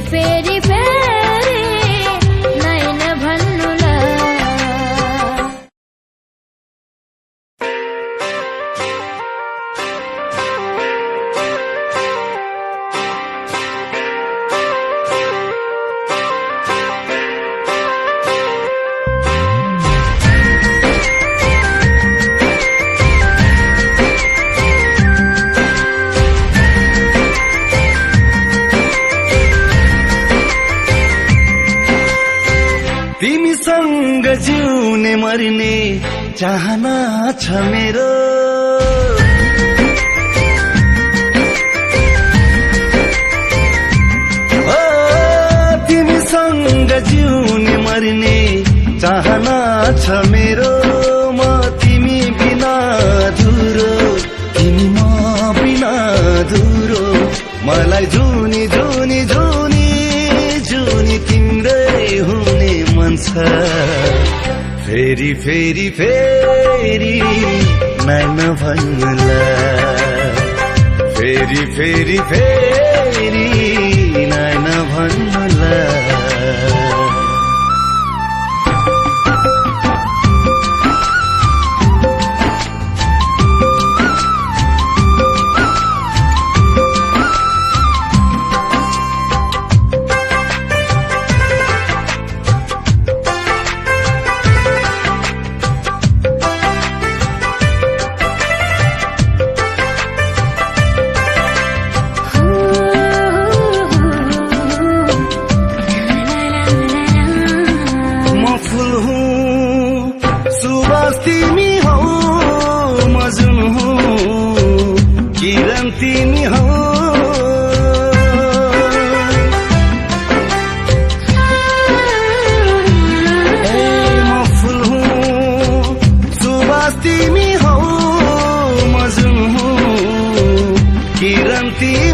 फेरि फेरि नै नभन्नुला। तिमीसँग जिउने मर्ने चाहना छ मेरो, तिमीसँग जिउने मर्ने चाहना छ मेरो। म तिमी बिना अधुरो, तिमी म बिना अधुरो। मलाई जुनी जुनी जुनी जुनी तिम्रै हुने मन छ। फेरि फेरि फेरि नै नभन्नुला। फेरि फेरि फेरि नै नभन्नुला। तिमी हो म फुल हुँ, सुवास तिमी हो, म जुन हुँ, किरण तिमी